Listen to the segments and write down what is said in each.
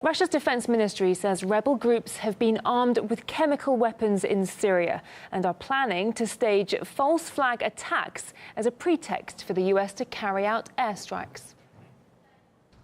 Russia's defense ministry says rebel groups have been armed with chemical weapons in Syria and are planning to stage false flag attacks as a pretext for the US to carry out airstrikes.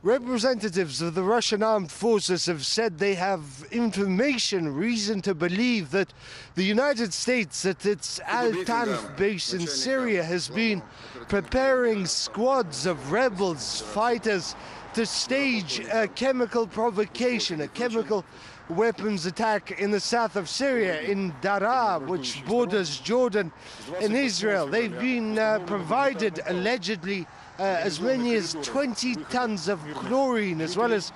Representatives of the Russian armed forces have said they have reason to believe that the United States at its Al-Tanf base in Syria has been preparing squads of rebels, fighters, to stage a chemical provocation, a chemical weapons attack in the south of Syria, in Daraa, which borders Jordan and Israel. They've been provided, allegedly, as many as 20 tons of chlorine, as well as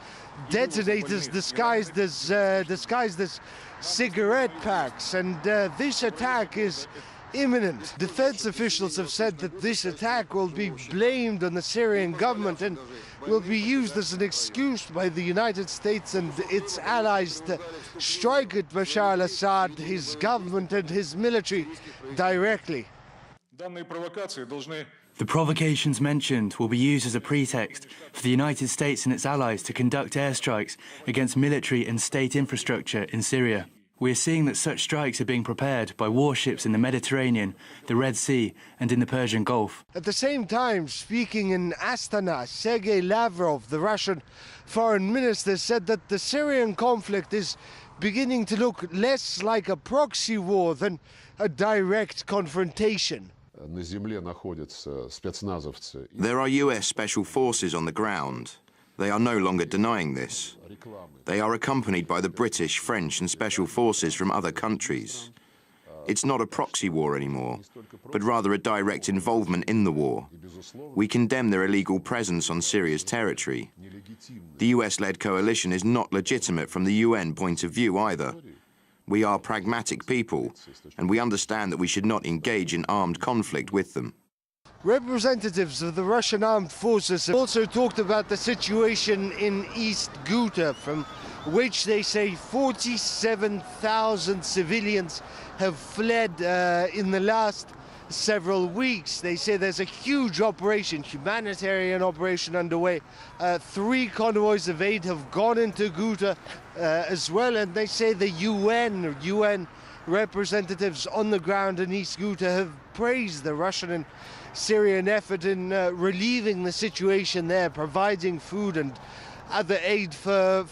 detonators disguised as cigarette packs. And this attack is imminent. Defense officials have said that this attack will be blamed on the Syrian government and will be used as an excuse by the United States and its allies to strike at Bashar al-Assad, his government and his military directly. The provocations mentioned will be used as a pretext for the United States and its allies to conduct airstrikes against military and state infrastructure in Syria. We are seeing that such strikes are being prepared by warships in the Mediterranean, the Red Sea and in the Persian Gulf. At the same time, speaking in Astana, Sergei Lavrov, the Russian foreign minister, said that the Syrian conflict is beginning to look less like a proxy war than a direct confrontation. There are US special forces on the ground. They are no longer denying this. They are accompanied by the British, French and special forces from other countries. It's not a proxy war anymore, but rather a direct involvement in the war. We condemn their illegal presence on Syria's territory. The US-led coalition is not legitimate from the UN point of view either. We are pragmatic people, and we understand that we should not engage in armed conflict with them. Representatives of the Russian armed forces have also talked about the situation in East Ghouta, from which they say 47,000 civilians have fled in the last several weeks. They say there's a huge operation, humanitarian operation underway. 3 convoys of aid have gone into Ghouta as well, and they say the UN representatives on the ground in East Ghouta have praised the Russian and Syrian effort in relieving the situation there, providing food and other aid for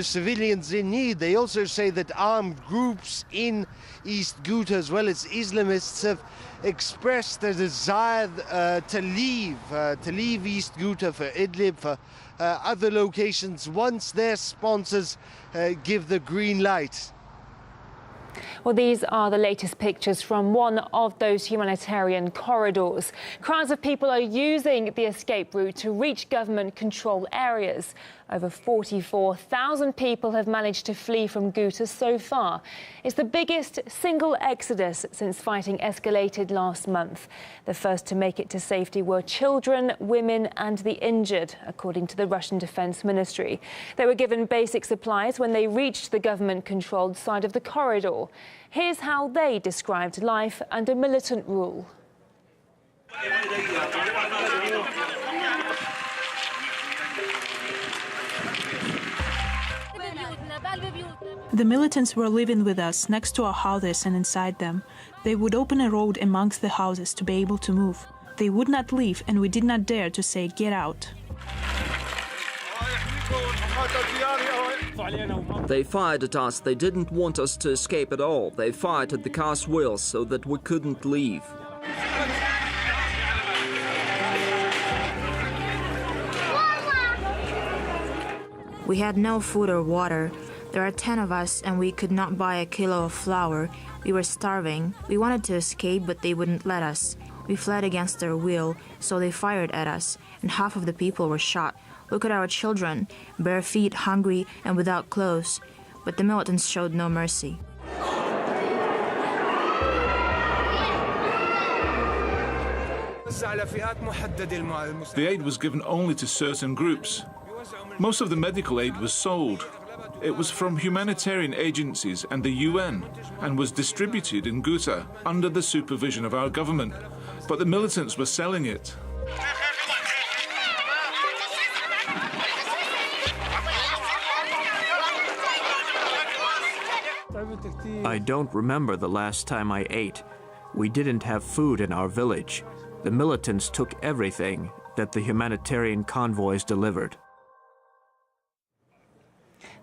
civilians in need. They also say that armed groups in East Ghouta, as well as Islamists, have expressed a desire to leave East Ghouta for Idlib, for other locations, once their sponsors give the green light. Well, these are the latest pictures from one of those humanitarian corridors. Crowds of people are using the escape route to reach government-controlled areas. Over 44,000 people have managed to flee from Ghouta so far. It's the biggest single exodus since fighting escalated last month. The first to make it to safety were children, women and the injured, according to the Russian Defense Ministry. They were given basic supplies when they reached the government-controlled side of the corridor. Here's how they described life under militant rule. The militants were living with us next to our houses and inside them. They would open a road amongst the houses to be able to move. They would not leave, and we did not dare to say, "Get out." They fired at us. They didn't want us to escape at all. They fired at the car's wheels so that we couldn't leave. We had no food or water. There are 10 of us and we could not buy a kilo of flour. We were starving. We wanted to escape, but they wouldn't let us. We fled against their will, so they fired at us, and half of the people were shot. Look at our children, bare feet, hungry, and without clothes. But the militants showed no mercy. The aid was given only to certain groups. Most of the medical aid was sold. It was from humanitarian agencies and the UN and was distributed in Ghouta under the supervision of our government. But the militants were selling it. I don't remember the last time I ate. We didn't have food in our village. The militants took everything that the humanitarian convoys delivered.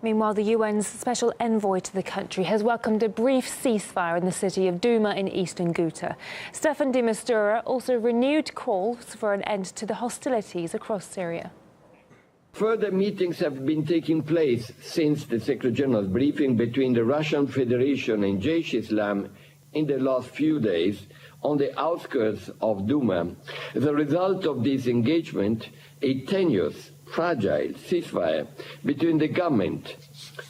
Meanwhile, the UN's special envoy to the country has welcomed a brief ceasefire in the city of Douma in eastern Ghouta. Staffan de Mistura also renewed calls for an end to the hostilities across Syria. Further meetings have been taking place since the Secretary General's briefing between the Russian Federation and Jaish Islam in the last few days on the outskirts of Douma. As a result of this engagement, a tenuous, fragile ceasefire between the government,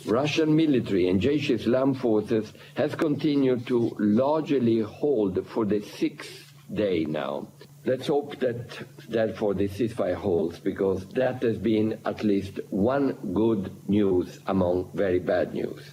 Russian military and Jaish Islam forces has continued to largely hold for the 6th day now. Let's hope that therefore the ceasefire holds, because that has been at least one good news among very bad news.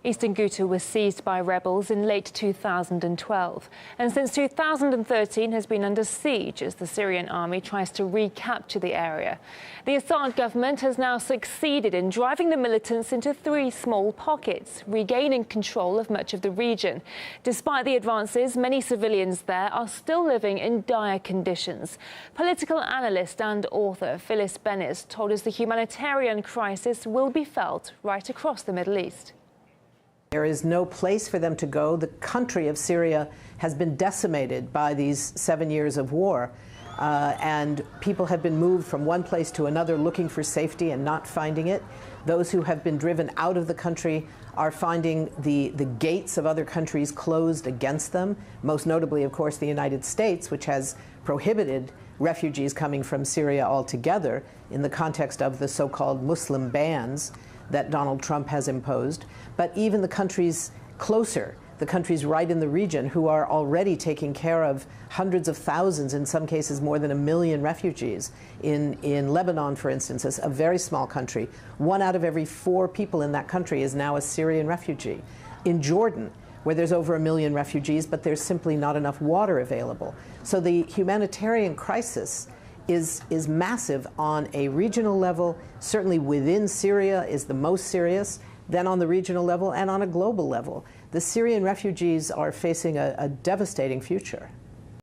Eastern Ghouta was seized by rebels in late 2012 and since 2013 has been under siege as the Syrian army tries to recapture the area. The Assad government has now succeeded in driving the militants into 3 small pockets, regaining control of much of the region. Despite the advances, many civilians there are still living in dire conditions. Political analyst and author Phyllis Bennett told us the humanitarian crisis will be felt right across the Middle East. There is no place for them to go. The country of Syria has been decimated by these 7 years of war, and people have been moved from one place to another looking for safety and not finding it. Those who have been driven out of the country are finding the gates of other countries closed against them, most notably, of course, the United States, which has prohibited refugees coming from Syria altogether in the context of the so-called Muslim bans that Donald Trump has imposed. But even the countries closer, the countries right in the region who are already taking care of hundreds of thousands, in some cases more than 1 million refugees. In Lebanon, for instance, a very small country, 1 out of every 4 people in that country is now a Syrian refugee. In Jordan, where there's over 1 million refugees, but there's simply not enough water available. So the humanitarian crisis is massive on a regional level, certainly within Syria is the most serious, then on the regional level and on a global level. The Syrian refugees are facing a devastating future.